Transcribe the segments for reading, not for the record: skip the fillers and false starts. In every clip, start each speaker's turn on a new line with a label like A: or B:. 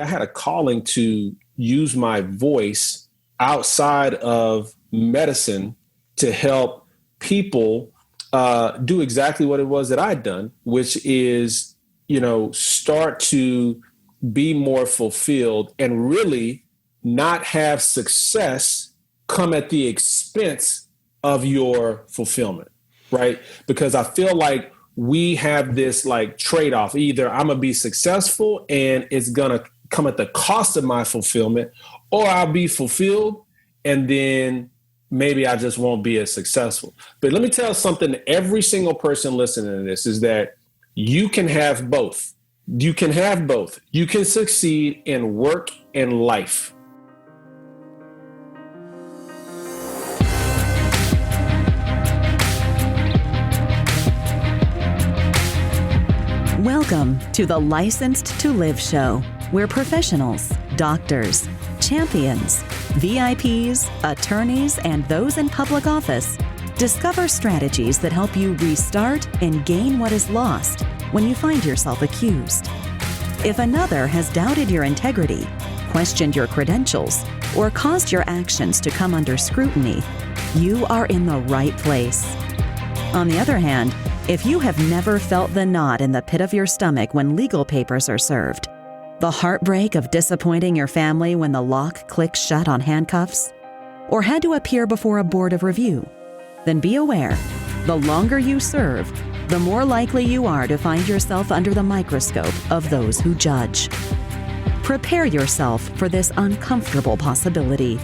A: I had a calling to use my voice outside of medicine to help people do exactly what it was that I'd done, which is, start to be more fulfilled and really not have success come at the expense of your fulfillment, right? Because I feel like we have this like trade-off. Either I'm gonna be successful and it's gonna come at the cost of my fulfillment, or I'll be fulfilled and then maybe I just won't be as successful. But let me tell something to every single person listening to this is that you can have both. You can have both. You can succeed in work and life.
B: Welcome to the Licensed to Live show, where professionals, doctors, champions, VIPs, attorneys, and those in public office discover strategies that help you restart and gain what is lost when you find yourself accused. If another has doubted your integrity, questioned your credentials, or caused your actions to come under scrutiny, you are in the right place. On the other hand, if you have never felt the knot in the pit of your stomach when legal papers are served, the heartbreak of disappointing your family when the lock clicks shut on handcuffs, or had to appear before a board of review, then be aware, the longer you serve, the more likely you are to find yourself under the microscope of those who judge. Prepare yourself for this uncomfortable possibility.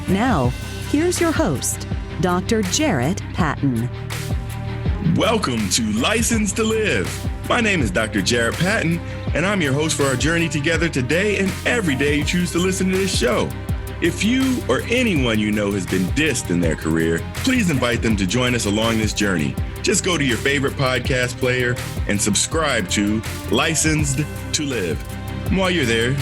B: Now, here's your host, Dr. Jarrett Patton.
C: Welcome to License to Live. My name is Dr. Jarrett Patton, and I'm your host for our journey together today and every day you choose to listen to this show. If you or anyone you know has been dissed in their career, please invite them to join us along this journey. Just go to your favorite podcast player and subscribe to Licensed to Live. And while you're there,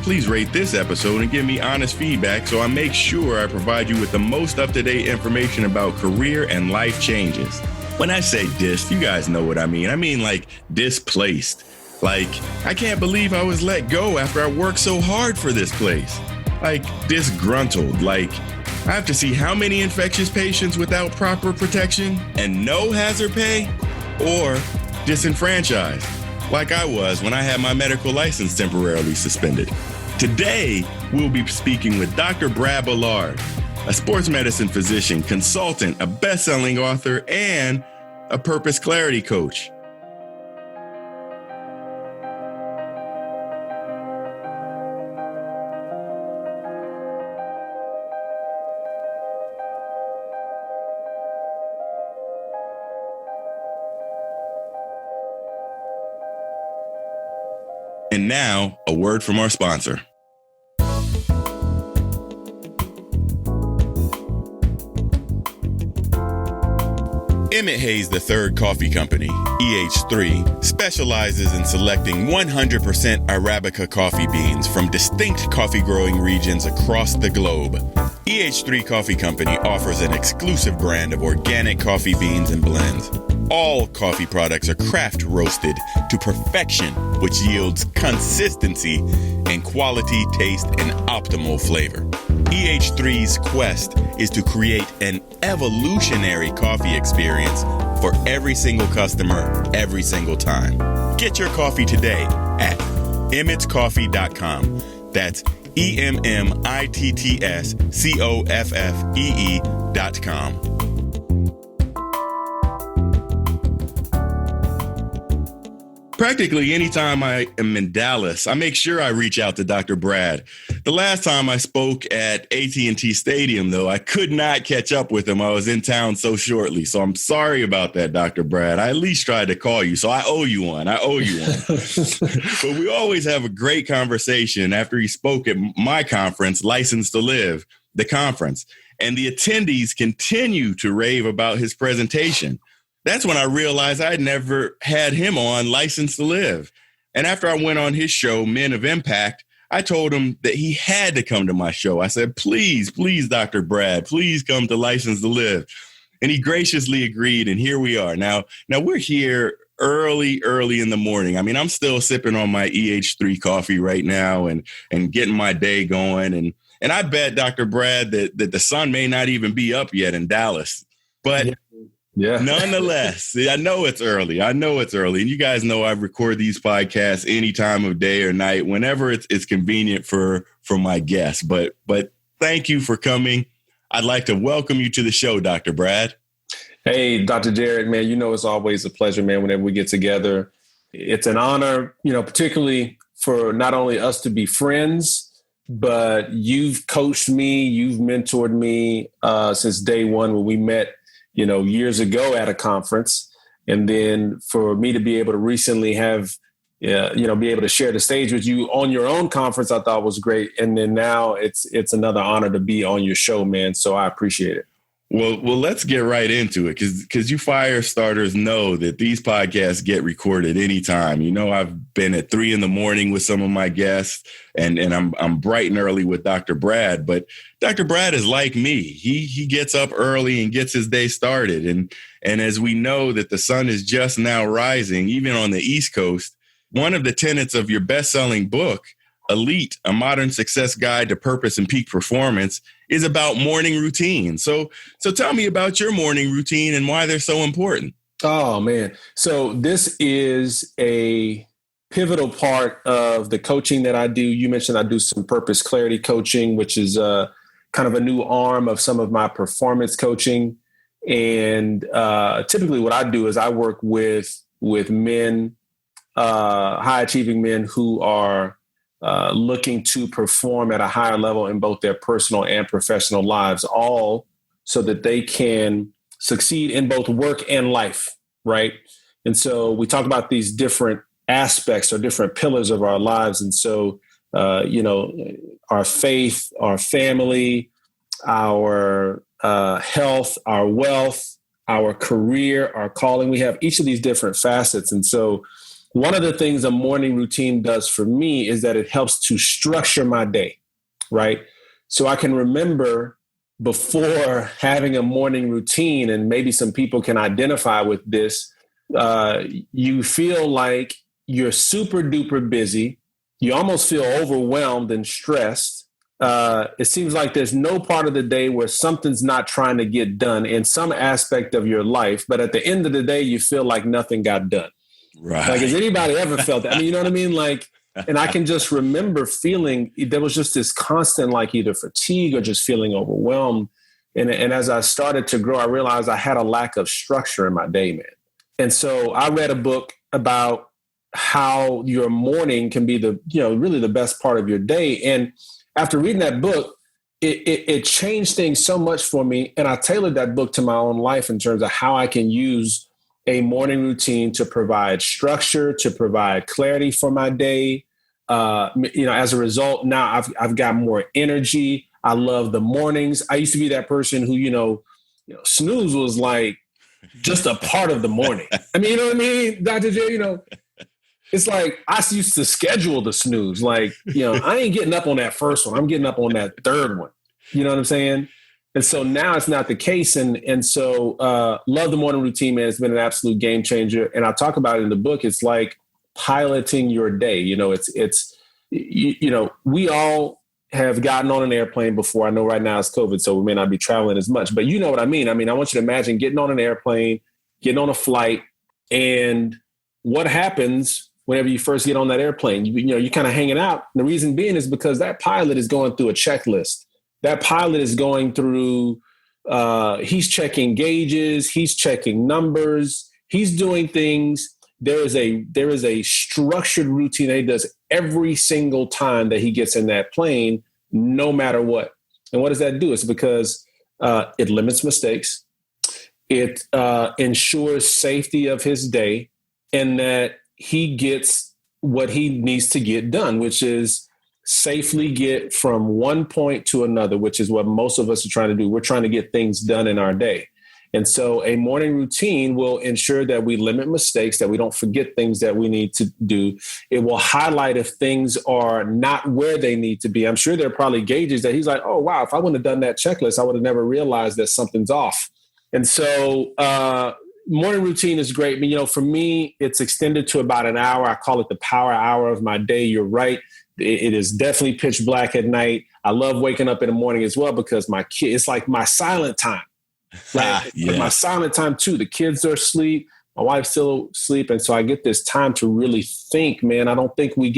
C: please rate this episode and give me honest feedback so I make sure I provide you with the most up-to-date information about career and life changes. When I say dissed, you guys know what I mean. I mean like displaced. Like, I can't believe I was let go after I worked so hard for this place. Like disgruntled, like I have to see how many infectious patients without proper protection and no hazard pay, or disenfranchised, like I was when I had my medical license temporarily suspended. Today, we'll be speaking with Dr. Bellard, a sports medicine physician, consultant, a best-selling author, and a purpose clarity coach. And now, a word from our sponsor. Emmett Hayes III Coffee Company, EH3, specializes in selecting 100% Arabica coffee beans from distinct coffee growing regions across the globe. EH3 Coffee Company offers an exclusive brand of organic coffee beans and blends. All coffee products are craft roasted to perfection, which yields consistency and quality, taste, and optimal flavor. EH3's quest is to create an evolutionary coffee experience for every single customer, every single time. Get your coffee today at emmitscoffee.com. That's EMMITTSCOFFEE.com. Practically anytime I am in Dallas, I make sure I reach out to Dr. Brad. The last time I spoke at AT&T Stadium, though, I could not catch up with him. I was in town so shortly. So I'm sorry about that, Dr. Brad. I at least tried to call you, so I owe you one. But we always have a great conversation after he spoke at my conference, License to Live, the conference. And the attendees continue to rave about his presentation. That's when I realized I'd never had him on License to Live. And after I went on his show, Men of Impact, I told him that he had to come to my show. I said, please, Dr. Brad, please come to License to Live. And he graciously agreed, and here we are. Now we're here early in the morning. I mean, I'm still sipping on my EH3 coffee right now and getting my day going. And I bet, Dr. Brad, that the sun may not even be up yet in Dallas. But
A: yeah.
C: Nonetheless, I know it's early. And you guys know I record these podcasts any time of day or night, whenever it's convenient for my guests. But thank you for coming. I'd like to welcome you to the show, Dr. Brad.
A: Hey, Dr. Jared, man, it's always a pleasure, man, whenever we get together. It's an honor, particularly for not only us to be friends, but you've coached me, you've mentored me since day one when we met, years ago at a conference. And then for me to be able to recently have, be able to share the stage with you on your own conference, I thought was great. And then now it's another honor to be on your show, man. So I appreciate it.
C: Well, let's get right into it because you fire starters know that these podcasts get recorded anytime. I've been at 3 a.m. with some of my guests, and I'm bright and early with Dr. Brad. But Dr. Brad is like me. He gets up early and gets his day started. And as we know that the sun is just now rising, even on the East Coast, one of the tenets of your best-selling book, Elite, A Modern Success Guide to Purpose and Peak Performance, is about morning routine. So tell me about your morning routine and why they're so important.
A: Oh, man. So this is a pivotal part of the coaching that I do. You mentioned I do some purpose clarity coaching, which is kind of a new arm of some of my performance coaching. And typically what I do is I work with men, high achieving men who are looking to perform at a higher level in both their personal and professional lives, all so that they can succeed in both work and life, right? And so we talk about these different aspects or different pillars of our lives. And so, our faith, our family, our health, our wealth, our career, our calling, we have each of these different facets. And so one of the things a morning routine does for me is that it helps to structure my day, right? So I can remember before having a morning routine, and maybe some people can identify with this, you feel like you're super duper busy. You almost feel overwhelmed and stressed. It seems like there's no part of the day where something's not trying to get done in some aspect of your life. But at the end of the day, you feel like nothing got done.
C: Right.
A: Like, has anybody ever felt that? I mean, you know what I mean? Like, and I can just remember feeling there was just this constant, like either fatigue or just feeling overwhelmed. And as I started to grow, I realized I had a lack of structure in my day, man. And so I read a book about how your morning can be really the best part of your day. And after reading that book, it changed things so much for me. And I tailored that book to my own life in terms of how I can use a morning routine to provide structure, to provide clarity for my day. As a result, now I've got more energy. I love the mornings. I used to be that person who, snooze was like just a part of the morning. I mean, you know what I mean, Dr. J, it's like I used to schedule the snooze. Like, I ain't getting up on that first one. I'm getting up on that third one. You know what I'm saying? And so now it's not the case. And so love the morning routine, man. It's been an absolute game changer. And I talk about it in the book. It's like piloting your day. We all have gotten on an airplane before. I know right now it's COVID, so we may not be traveling as much, but you know what I mean? I mean, I want you to imagine getting on an airplane, getting on a flight, and what happens whenever you first get on that airplane? You're kind of hanging out. And the reason being is because that pilot is going through a checklist. That pilot is going through, he's checking gauges, he's checking numbers, he's doing things. There is a structured routine that he does every single time that he gets in that plane, no matter what. And what does that do? It's because it limits mistakes. It ensures safety of his day, and that he gets what he needs to get done, which is safely get from one point to another, which is what most of us are trying to do. We're trying to get things done in our day. And so a morning routine will ensure that we limit mistakes, that we don't forget things that we need to do. It will highlight if things are not where they need to be. I'm sure there are probably gauges that he's like, oh, wow, if I wouldn't have done that checklist, I would have never realized that something's off. And so, morning routine is great. But, for me, it's extended to about an hour. I call it the power hour of my day. You're right. It is definitely pitch black at night. I love waking up in the morning as well because my kid, it's like my silent time. Like my silent time too. The kids are asleep. My wife's still asleep. And so I get this time to really think, man. I don't think we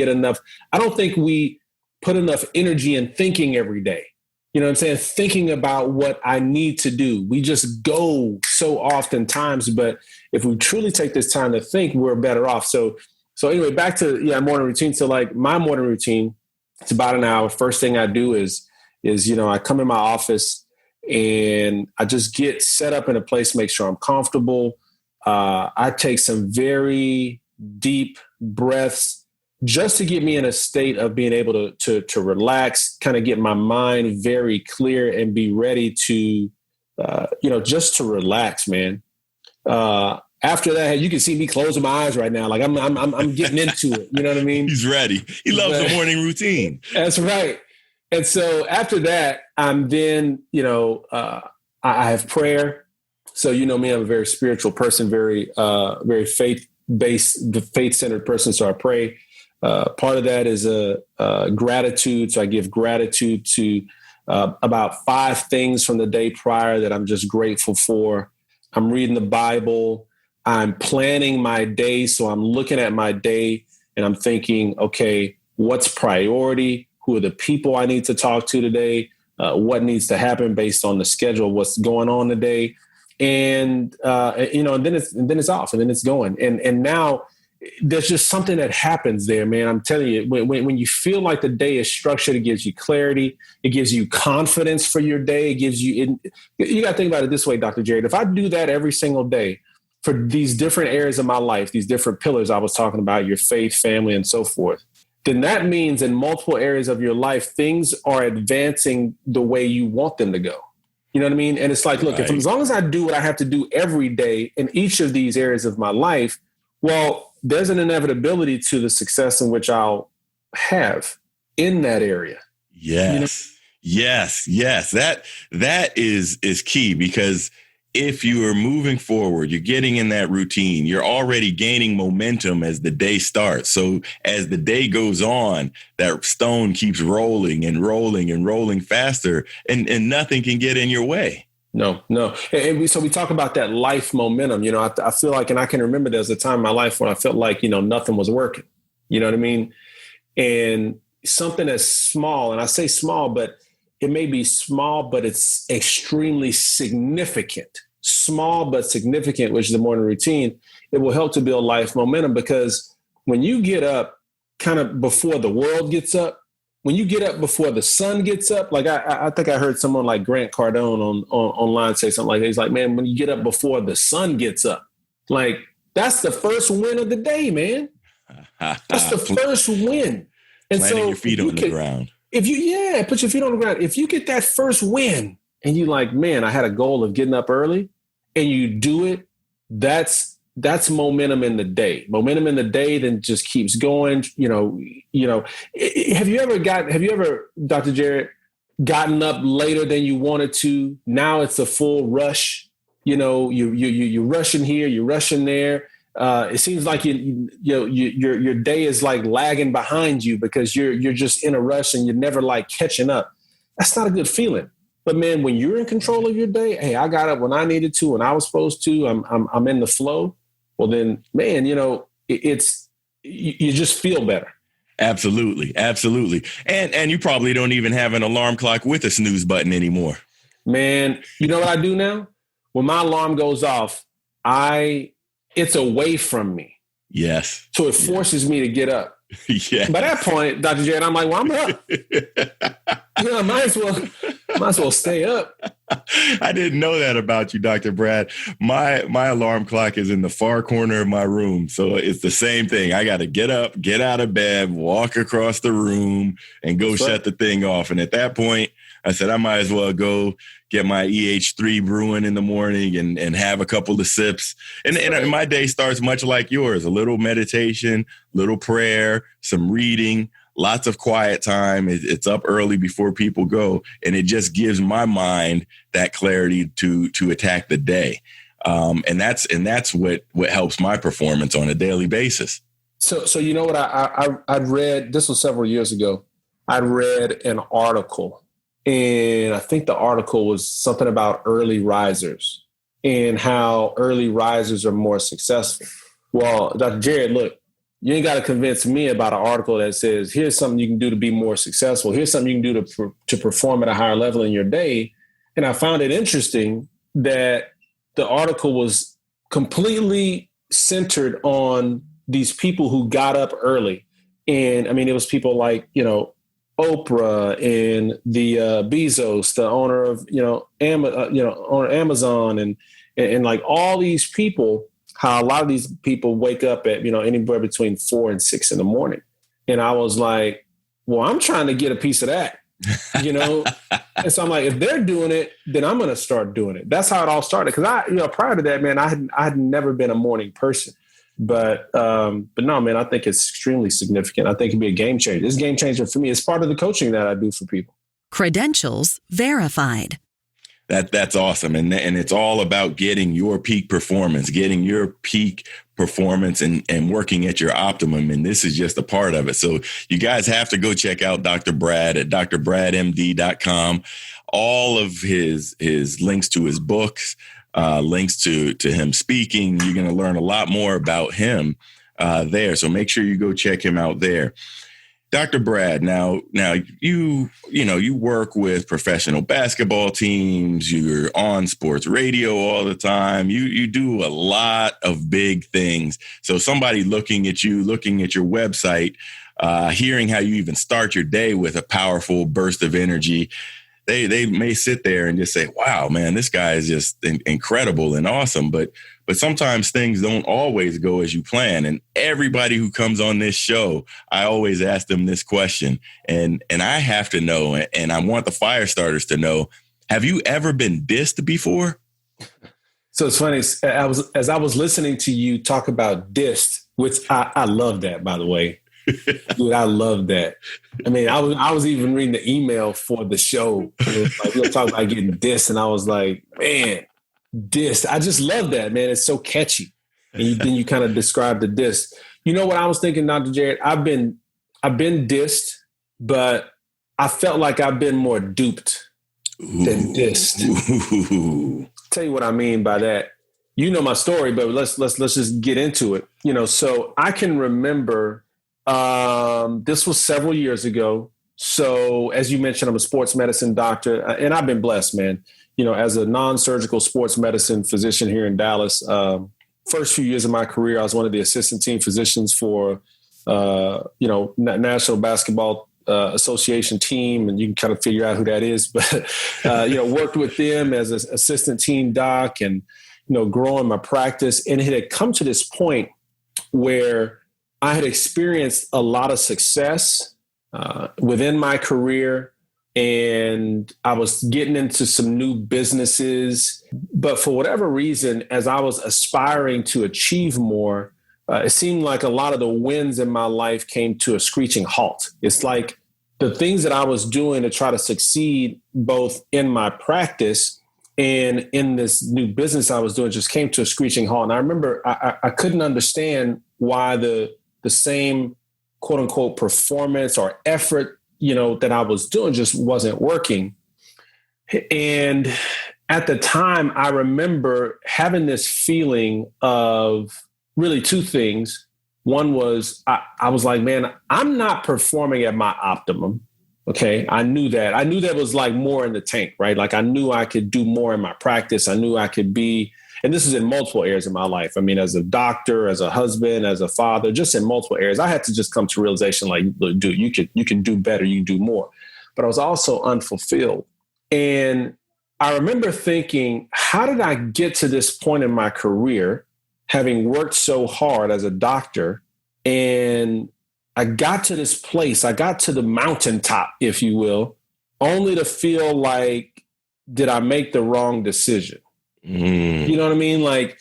A: put enough energy in thinking every day. You know what I'm saying? Thinking about what I need to do. We just go so oftentimes, but if we truly take this time to think, we're better off. So anyway, back to morning routine. So like my morning routine, it's about an hour. First thing I do is I come in my office and I just get set up in a place, make sure I'm comfortable. I take some very deep breaths just to get me in a state of being able to relax, kind of get my mind very clear and be ready to, just to relax, man. After that, you can see me closing my eyes right now. Like I'm getting into it. You know what I mean?
C: He's ready. He loves the morning routine.
A: That's right. And so after that, I'm then, I have prayer. So, me, I'm a very spiritual person, very faith-based, faith-centered person. So I pray. Part of that is gratitude. So I give gratitude to about 5 things from the day prior that I'm just grateful for. I'm reading the Bible. I'm planning my day. So I'm looking at my day and I'm thinking, okay, what's priority? Who are the people I need to talk to today? What needs to happen based on the schedule, what's going on today? And then it's off and then it's going. And now there's just something that happens there, man. I'm telling you, when you feel like the day is structured, it gives you clarity. It gives you confidence for your day. It gives you, you got to think about it this way, Dr. Jared. If I do that every single day for these different areas of my life, these different pillars I was talking about, your faith, family, and so forth, then that means in multiple areas of your life, things are advancing the way you want them to go. You know what I mean? And it's like, look, as long as I do what I have to do every day in each of these areas of my life, well, there's an inevitability to the success in which I'll have in that area.
C: Yes. Yes. That is key, because if you are moving forward, you're getting in that routine, you're already gaining momentum as the day starts. So as the day goes on, that stone keeps rolling and rolling and rolling faster, and nothing can get in your way.
A: No. So we talk about that life momentum. I feel like, and I can remember there was a time in my life when I felt like, nothing was working. You know what I mean? And something as small, and I say small, but it may be small, but it's extremely significant. Small but significant, which is the morning routine. It will help to build life momentum, because when you get up kind of before the world gets up, when you get up before the sun gets up, like I think I heard someone like Grant Cardone online say something like that. He's like, man, when you get up before the sun gets up, like that's the first win of the day, man. That's the first win. And
C: planting your feet on the ground.
A: Put your feet on the ground. If you get that first win and you like, man, I had a goal of getting up early, and you do it, that's momentum in the day. Momentum in the day then just keeps going. Have you ever, Dr. Jared, gotten up later than you wanted to? Now it's a full rush. You're rushing here, you're rushing there. It seems like your day is like lagging behind you because you're just in a rush and you're never like catching up. That's not a good feeling. But man, when you're in control of your day, hey, I got up when I needed to, when I was supposed to. I'm in the flow. Well, then, man, you just feel better.
C: Absolutely, and you probably don't even have an alarm clock with a snooze button anymore. Man, you know what I do now? When my alarm goes off, it's away from me. Yes. So it forces me to get up. Yeah. By that point, Dr. Jared, I'm like, well, I'm up. I might as well stay up. I didn't know that about you, Dr. Brad. My alarm clock is in the far corner of my room. So it's the same thing. I got to get up, get out of bed, walk across the room, and go shut the thing off. And at that point, I said, I might as well go get my EH3 brewing in the morning and have a couple of sips. And my day starts much like yours, a little meditation, little prayer, some reading, lots of quiet time. It's up early before people go. And it just gives my mind that clarity to attack the day. And that's what helps my performance on a daily basis.
A: So you know what I'd read, this was several years ago, I read an article, and I think the article was something about early risers and how early risers are more successful. Well, Dr. Jared, look, you ain't got to convince me about an article that says, here's something you can do to be more successful. Here's something you can do to perform at a higher level in your day. And I found it interesting that the article was completely centered on these people who got up early. And I mean, it was people like, Oprah and the Bezos, the owner of, owner of Amazon and like all these people, how a lot of these people wake up at, anywhere between 4 and 6 in the morning. And I was like, well, I'm trying to get a piece of that, And so I'm like, if they're doing it, then I'm going to start doing it. That's how it all started. Cause prior to that, man, I had never been a morning person, but no, man, I think it's extremely significant. I think it'd be a game changer. It's a game changer for me. It's part of the coaching that I do for people.
B: Credentials verified.
C: That's awesome. And it's all about getting your peak performance and working at your optimum. And this is just a part of it. So you guys have to go check out Dr. Brad at drbradmd.com. All of his links to his books, links to him speaking. You're going to learn a lot more about him there. So make sure you go check him out there. Dr. Brad, now you work with professional basketball teams. You're on sports radio all the time. You do a lot of big things. So somebody looking at your website, hearing how you even start your day with a powerful burst of energy, they may sit there and just say, wow, man, this guy is just incredible and awesome. But sometimes things don't always go as you plan. And everybody who comes on this show, I always ask them this question. And I have to know, and I want the fire starters to know, have you ever been dissed before?
A: So it's funny. As I was listening to you talk about dissed, which I love that, by the way. Dude, I love that. I mean, I was even reading the email for the show. It was like, we were talking about getting dissed, and I was like, man, dissed. I just love that, man. It's so catchy. And then you kind of described the diss. You know what I was thinking, Dr. Jared? I've been dissed, but I felt like I've been more duped than dissed. Tell you what I mean by that. You know my story, but let's just get into it. So I can remember. This was several years ago. So as you mentioned, I'm a sports medicine doctor, and I've been blessed, man. As a non-surgical sports medicine physician here in Dallas, first few years of my career, I was one of the assistant team physicians for, National Basketball Association team, and you can kind of figure out who that is. But, worked with them as an assistant team doc and, growing my practice. And it had come to this point where I had experienced a lot of success within my career, and I was getting into some new businesses. But for whatever reason, as I was aspiring to achieve more, it seemed like a lot of the wins in my life came to a screeching halt. It's like the things that I was doing to try to succeed both in my practice and in this new business I was doing just came to a screeching halt. And I remember I couldn't understand why the same quote unquote performance or effort, that I was doing just wasn't working. And at the time, I remember having this feeling of really two things. One was I was like, man, I'm not performing at my optimum. Okay. I knew that was like more in the tank, right? Like I knew I could do more in my practice. I knew I could be. And this is in multiple areas of my life. I mean, as a doctor, as a husband, as a father, just in multiple areas, I had to just come to realization, like, dude, you can do better, you can do more. But I was also unfulfilled. And I remember thinking, how did I get to this point in my career, having worked so hard as a doctor? And I got to this place, I got to the mountaintop, if you will, only to feel like, did I make the wrong decision? You know what I mean? Like,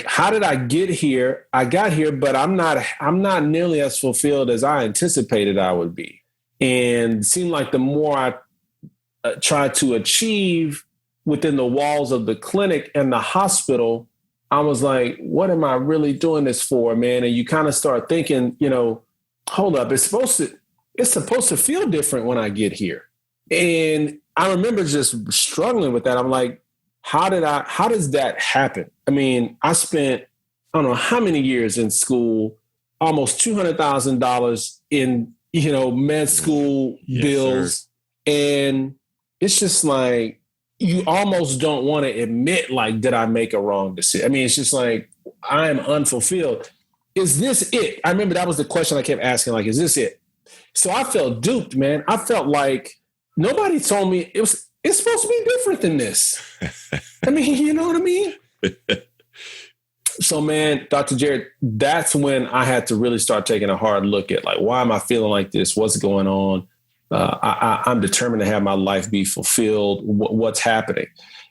A: how did I get here? I got here, but I'm not nearly as fulfilled as I anticipated I would be. And it seemed like the more I tried to achieve, within the walls of the clinic and the hospital, I was like, what am I really doing this for, man? And you kind of start thinking, hold up, it's supposed to feel different when I get here. And I remember just struggling with that. I'm like, how does that happen? I mean, I spent, I don't know how many years in school, almost $200,000 in, med school bills. Sir. And it's just like, you almost don't want to admit, like, did I make a wrong decision? I mean, it's just like, I'm unfulfilled. Is this it? I remember that was the question I kept asking, like, is this it? So I felt duped, man. I felt like nobody told me it's supposed to be different than this. I mean, you know what I mean? So, man, Dr. Jared, that's when I had to really start taking a hard look at, like, why am I feeling like this? What's going on? I'm determined to have my life be fulfilled. What's happening?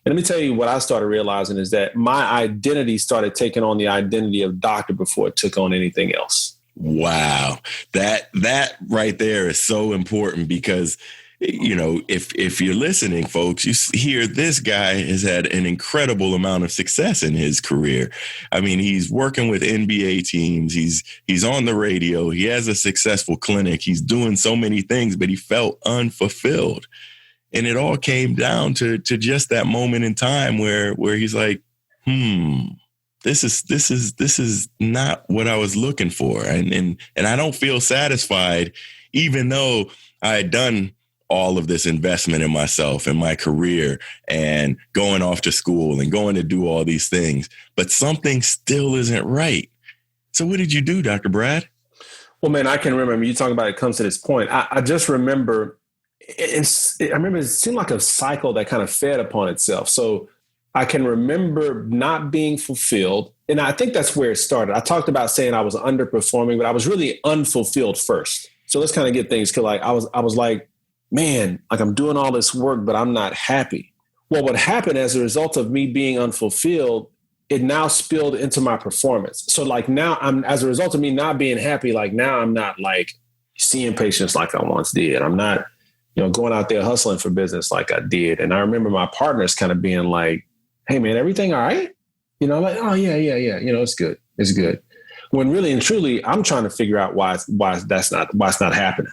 A: And let me tell you what I started realizing is that my identity started taking on the identity of doctor before it took on anything else.
C: Wow. That right there is so important because, if you're listening, folks, you hear this guy has had an incredible amount of success in his career. I mean, he's working with NBA teams. He's on the radio. He has a successful clinic. He's doing so many things, but he felt unfulfilled. And it all came down to just that moment in time where he's like, this is not what I was looking for. And I don't feel satisfied, even though I had done all of this investment in myself and my career and going off to school and going to do all these things, but something still isn't right. So what did you do, Dr. Brad?
A: Well, man, I can remember you talking about it comes to this point. I just remember it seemed like a cycle that kind of fed upon itself. So I can remember not being fulfilled. And I think that's where it started. I talked about saying I was underperforming, but I was really unfulfilled first. So let's kind of get things, because like I was like, man, like I'm doing all this work, but I'm not happy. Well, what happened as a result of me being unfulfilled, it now spilled into my performance. So like now as a result of me not being happy, like now I'm not like seeing patients like I once did. I'm not, going out there hustling for business like I did. And I remember my partners kind of being like, hey man, everything all right? I'm like, oh yeah. It's good. It's good. When really and truly, I'm trying to figure out why it's not happening,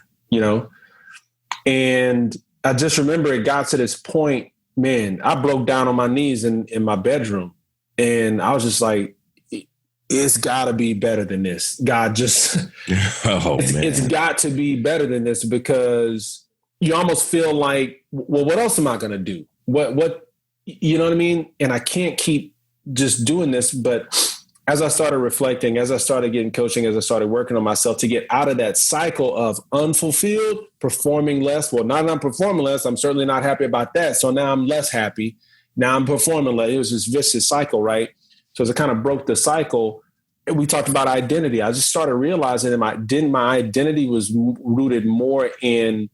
A: And I just remember it got to this point, man, I broke down on my knees in my bedroom. And I was just like, it's got to be better than this. God, it's got to be better than this, because you almost feel like, well, what else am I going to do? What, you know what I mean? And I can't keep just doing this. But as I started reflecting, as I started getting coaching, as I started working on myself to get out of that cycle of unfulfilled, performing less. Well, not that I'm performing less. I'm certainly not happy about that. So now I'm less happy. Now I'm performing less. It was this vicious cycle, right? So as I kind of broke the cycle, we talked about identity. I just started realizing that my identity was rooted more in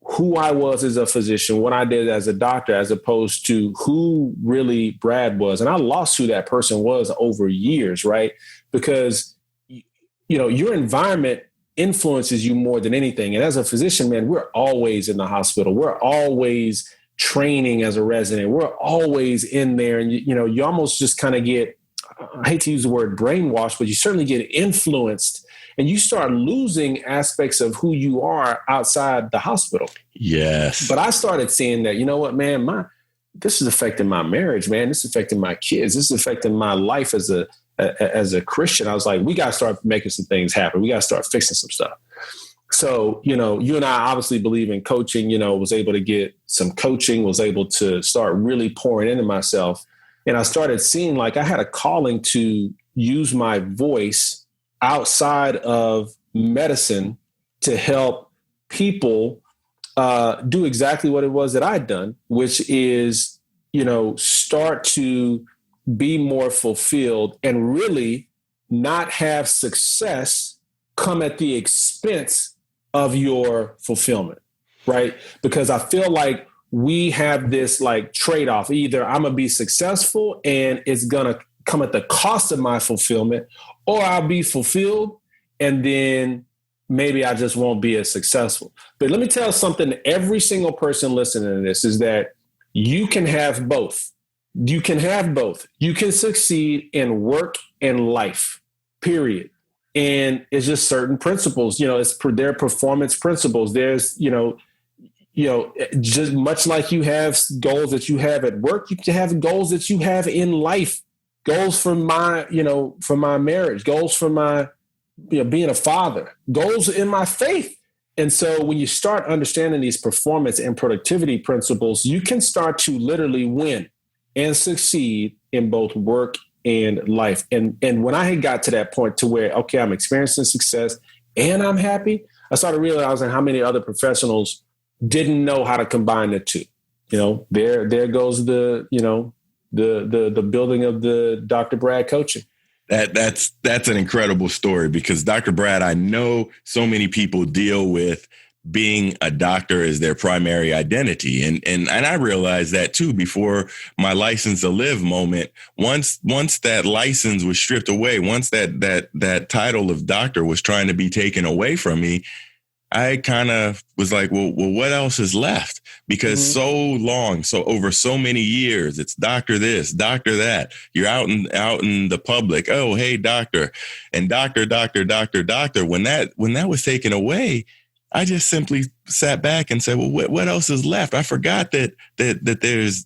A: who I was as a physician, what I did as a doctor, as opposed to who really Brad was. And I lost who that person was over years, right? Because, your environment influences you more than anything. And as a physician, man, we're always in the hospital. We're always training as a resident. We're always in there. And, you almost just kind of get, I hate to use the word brainwashed, but you certainly get influenced. And you start losing aspects of who you are outside the hospital.
C: Yes.
A: But I started seeing that, you know what, man, this is affecting my marriage, man. This is affecting my kids. This is affecting my life as a Christian. I was like, we got to start making some things happen. We got to start fixing some stuff. So, you and I obviously believe in coaching, was able to get some coaching, was able to start really pouring into myself. And I started seeing like I had a calling to use my voice outside of medicine to help people do exactly what it was that I'd done, which is, start to be more fulfilled and really not have success come at the expense of your fulfillment, right? Because I feel like we have this like trade-off. Either I'm going to be successful and it's going to come at the cost of my fulfillment, or I'll be fulfilled and then maybe I just won't be as successful. But let me tell something to every single person listening to this is that You can have both. You can have both. You can succeed in work and life, period. And it's just certain principles, there are performance principles. There's, just much like you have goals that you have at work, you can have goals that you have in life, goals for my marriage, goals for my, being a father, goals in my faith. And so when you start understanding these performance and productivity principles, you can start to literally win and succeed in both work and life. And when I had got to that point to where, okay, I'm experiencing success and I'm happy, I started realizing how many other professionals didn't know how to combine the two. There goes the building of the Dr. Brad coaching.
C: That's an incredible story, because Dr. Brad, I know so many people deal with being a doctor as their primary identity. And I realized that too before my license to live moment. Once that license was stripped away, once that title of doctor was trying to be taken away from me, I kind of was like, well, what else is left? Because so over so many years, it's doctor this, doctor that. You're out in the public. Oh, hey, doctor, and doctor. When that was taken away, I just simply sat back and said, well, what else is left? I forgot that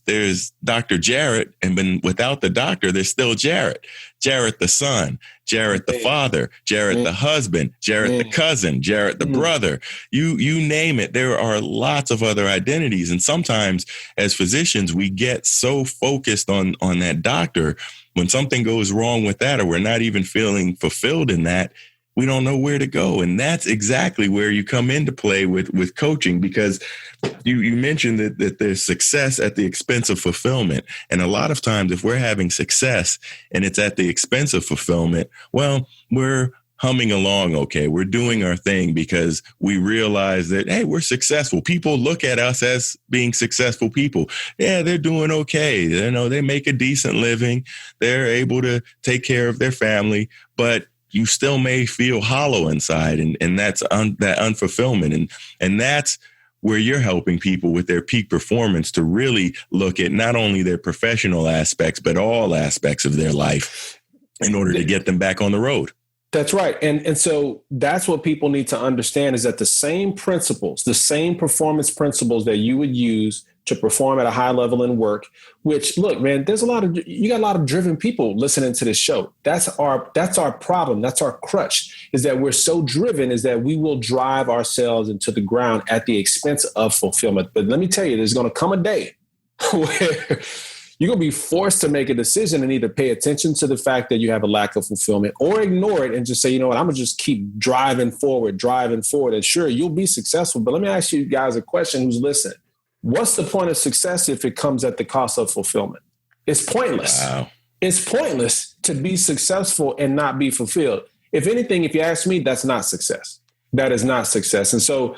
C: there's Dr. Jarrett, and without the doctor, there's still Jarrett the son, Jarrett the father, Jarrett the husband, Jarrett the cousin, Jarrett the brother. You name it. There are lots of other identities. And sometimes as physicians, we get so focused on that doctor. When something goes wrong with that, or we're not even feeling fulfilled in that, we don't know where to go. And that's exactly where you come into play with coaching, because you mentioned that there's success at the expense of fulfillment. And a lot of times if we're having success and it's at the expense of fulfillment, well, we're humming along. Okay. We're doing our thing because we realize that, hey, we're successful. People look at us as being successful people. Yeah, they're doing okay. They make a decent living. They're able to take care of their family, but you still may feel hollow inside, and that's that unfulfillment. And that's where you're helping people with their peak performance to really look at not only their professional aspects, but all aspects of their life in order to get them back on the road.
A: That's right. And so that's what people need to understand, is that the same principles, the same performance principles that you would use to perform at a high level in work, which, look, man, you got a lot of driven people listening to this show. That's our problem. That's our crutch, is that we're so driven, is that we will drive ourselves into the ground at the expense of fulfillment. But let me tell you, there's going to come a day where you're going to be forced to make a decision and either pay attention to the fact that you have a lack of fulfillment, or ignore it and just say, you know what, I'm going to just keep driving forward. And sure, you'll be successful. But let me ask you guys a question who's listening. What's the point of success if it comes at the cost of fulfillment? It's pointless.
C: Wow.
A: It's pointless to be successful and not be fulfilled. If anything, if you ask me, that's not success. That is not success. And so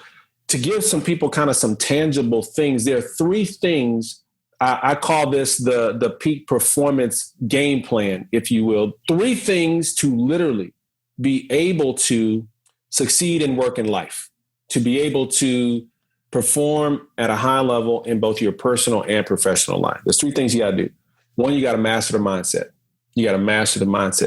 A: to give some people kind of some tangible things, there are three things. I call this the peak performance game plan, if you will. Three things to literally be able to succeed in work and life, to be able to perform at a high level in both your personal and professional life. There's three things you got to do. One, you got to master the mindset.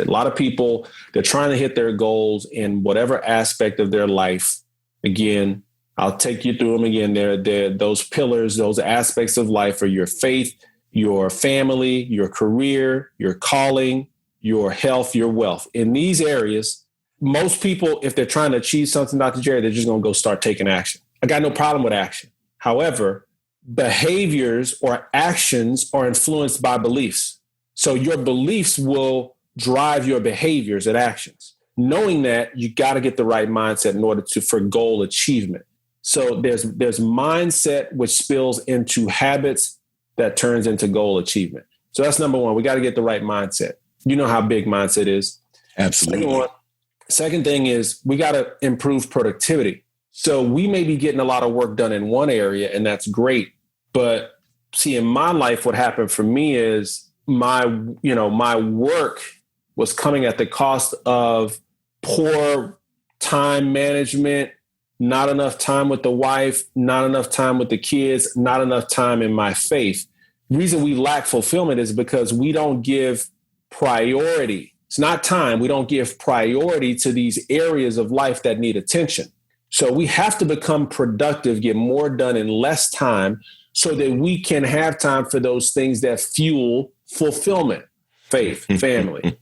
A: A lot of people, they're trying to hit their goals in whatever aspect of their life. Again, I'll take you through them again. They're those pillars, those aspects of life are your faith, your family, your career, your calling, your health, your wealth. In these areas, most people, if they're trying to achieve something, Dr. Jerry, they're just going to go start taking action. I got no problem with action. However, behaviors or actions are influenced by beliefs. So your beliefs will drive your behaviors and actions. Knowing that, you got to get the right mindset in order for goal achievement. So there's mindset, which spills into habits that turns into goal achievement. So that's number one. We got to get the right mindset. You know how big mindset is.
C: Absolutely.
A: Second thing is we got to improve productivity. So we may be getting a lot of work done in one area, and that's great. But see, in my life, what happened for me is my work was coming at the cost of poor time management, not enough time with the wife, not enough time with the kids, not enough time in my faith. reason we lack fulfillment is because we don't give priority. It's not time. We don't give priority to these areas of life that need attention. So we have to become productive, get more done in less time so that we can have time for those things that fuel fulfillment. Faith, family,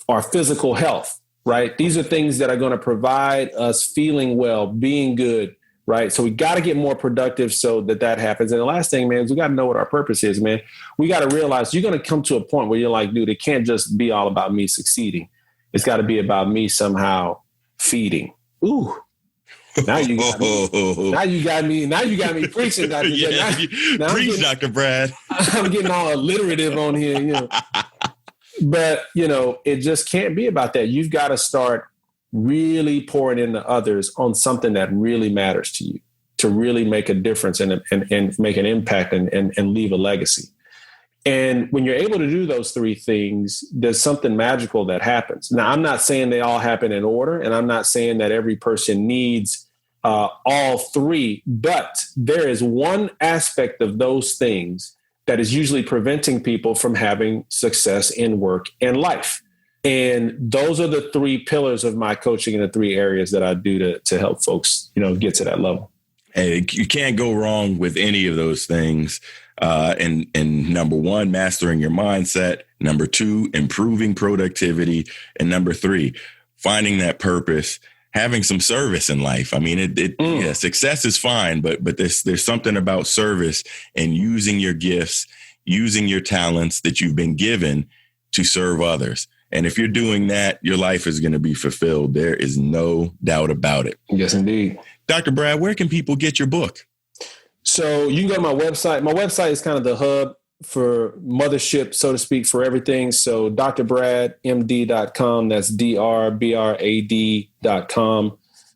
A: our physical health, right? These are things that are going to provide us feeling well, being good, right? So we got to get more productive so that happens. And the last thing, man, is we got to know what our purpose is, man. We got to realize you're going to come to a point where you're like, dude, it can't just be all about me succeeding. It's got to be about me somehow feeding. Ooh. Now you got me preaching, Dr.
C: Yeah, preach, Dr. Brad.
A: I'm getting all alliterative on here, you know. But, you know, it just can't be about that. You've got to start really pouring into others on something that really matters to you, to really make a difference and make an impact and leave a legacy. And when you're able to do those three things, there's something magical that happens. Now, I'm not saying they all happen in order, and I'm not saying that every person needs all three, but there is one aspect of those things that is usually preventing people from having success in work and life. And those are the three pillars of my coaching in the three areas that I do to help folks, you know, get to that level.
C: Hey, you can't go wrong with any of those things. And number one, mastering your mindset. Number two, improving productivity. And number three, finding that purpose, having some service in life. I mean, yeah, success is fine, but there's something about service and using your gifts, using your talents that you've been given to serve others. And if you're doing that, your life is going to be fulfilled. There is no doubt about it.
A: Yes, indeed.
C: Dr. Brad, where can people get your book?
A: So you can go to my website. My website is kind of the hub for mothership, so to speak, for everything. So drbradmd.com, that's drbrad.com.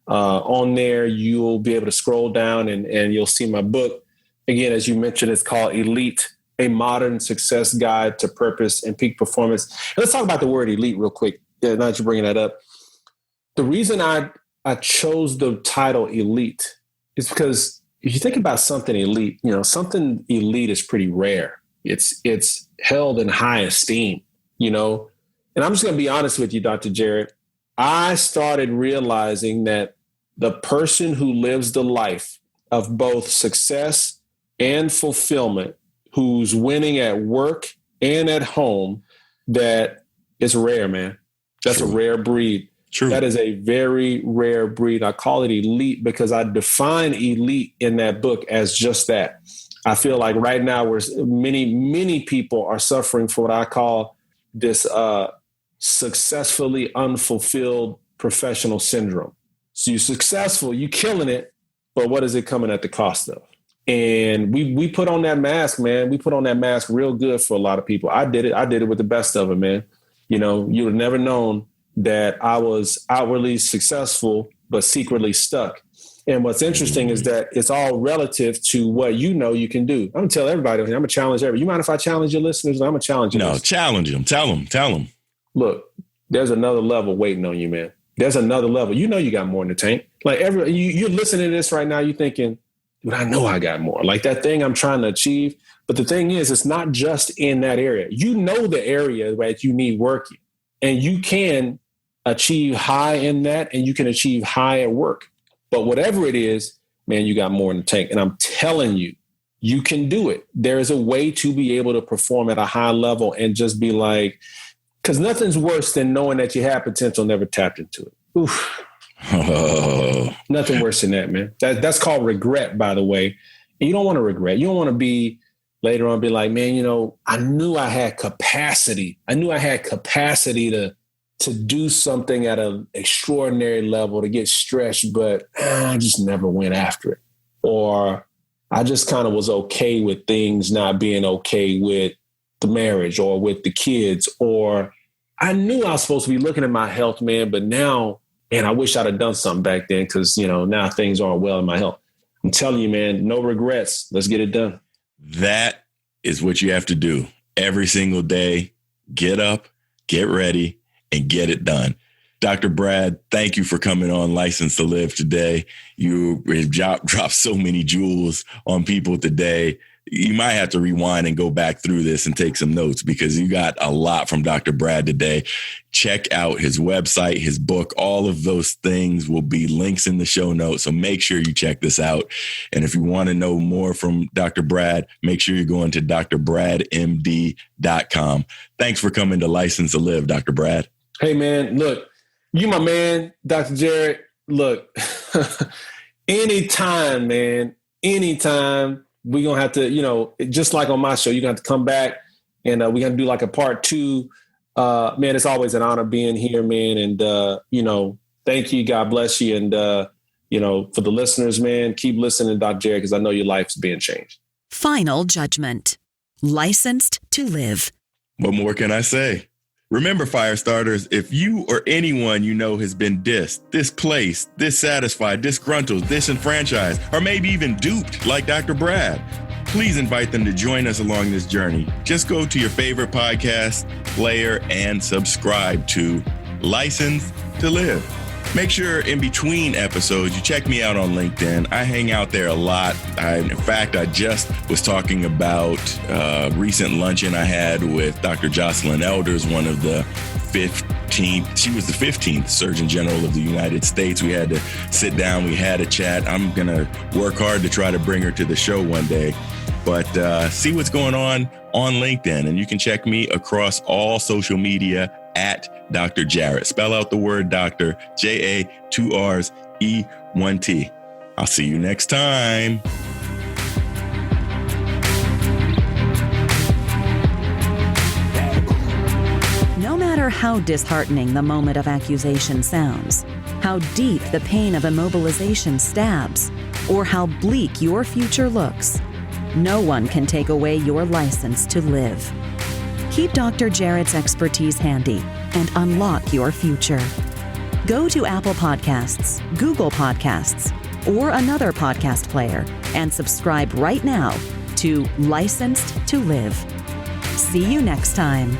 A: On there, you'll be able to scroll down and you'll see my book. Again, as you mentioned, it's called Elite, a modern success guide to purpose and peak performance. And let's talk about the word elite real quick. Yeah, now that you're bringing that up. The reason I chose the title elite is because if you think about something elite, you know, something elite is pretty rare. It's held in high esteem, you know. And I'm just going to be honest with you, Dr. Jarrett. I started realizing that the person who lives the life of both success and fulfillment, who's winning at work and at home, that is rare, man. That's True. A rare breed. True. That is a very rare breed. I call it elite because I define elite in that book as just that. I feel like right now where many people are suffering for what I call this successfully unfulfilled professional syndrome. So you're successful, you're killing it, but what is it coming at the cost of? And we put on that mask, man. We put on that mask real good for a lot of people. I did it with the best of them, man. You know, you would have never known that I was outwardly successful, but secretly stuck. And what's interesting is that it's all relative to what you know you can do. I'm going to tell everybody, I'm going to challenge everybody. You mind if I challenge your listeners? I'm going to challenge you.
C: No, challenge them. Tell them.
A: Look, there's another level waiting on you, man. There's another level. You know you got more in the tank. Like you're listening to this right now, you're thinking, dude, I know I got more. Like that thing I'm trying to achieve. But the thing is, it's not just in that area. You know the area that you need work in. And you can achieve high in that, and you can achieve high at work. But whatever it is, man, you got more in the tank. And I'm telling you, you can do it. There is a way to be able to perform at a high level and just be like, because nothing's worse than knowing that you have potential, never tapped into it. Oof. Oh. Nothing worse than that, man. That's called regret, by the way. And you don't want to regret. You don't want to be later on be like, man, you know, I knew I had capacity. I knew I had capacity to do something at an extraordinary level, to get stretched, but I just never went after it. Or I just kind of was okay with things not being okay with the marriage or with the kids. Or I knew I was supposed to be looking at my health, man, but now, man, I wish I'd have done something back then because, you know, now things aren't well in my health. I'm telling you, man, no regrets. Let's get it done.
C: That is what you have to do every single day. Get up, get ready, and get it done. Dr. Brad, thank you for coming on License to Live today. You dropped so many jewels on people today. you might have to rewind and go back through this and take some notes because you got a lot from Dr. Brad today. Check out his website, his book, all of those things will be links in the show notes. So make sure you check this out. And if you want to know more from Dr. Brad, make sure you're going to drbradmd.com. Thanks for coming to License to Live, Dr. Brad.
A: Hey, man, look, you my man, Dr. Jarrett. Look, anytime, man, anytime we're going to have to, just like on my show, you're going to have to come back and we're going to do like a part 2. Man, it's always an honor being here, man. And, thank you. God bless you. And, for the listeners, man, keep listening to Dr. Jarrett because I know your life's being changed.
B: Final judgment. Licensed to live.
C: What more can I say? Remember, fire starters, if you or anyone you know has been dissed, displaced, dissatisfied, disgruntled, disenfranchised, or maybe even duped like Dr. Brad, please invite them to join us along this journey. Just go to your favorite podcast player and subscribe to License to Live. Make sure in between episodes, you check me out on LinkedIn. I hang out there a lot. In fact, I just was talking about a recent luncheon I had with Dr. Jocelyn Elders, one of the 15th. She was the 15th Surgeon General of the United States. We had to sit down. We had a chat. I'm going to work hard to try to bring her to the show one day. But see what's going on LinkedIn. And you can check me across all social media at Dr. Jarrett. Spell out the word doctor, J-A, 2 R's, E, 1 T. I'll see you next time.
B: No matter how disheartening the moment of accusation sounds, how deep the pain of immobilization stabs, or how bleak your future looks, no one can take away your license to live. Keep Dr. Jarrett's expertise handy and unlock your future. Go to Apple Podcasts, Google Podcasts, or another podcast player and subscribe right now to Licensed to Live. See you next time.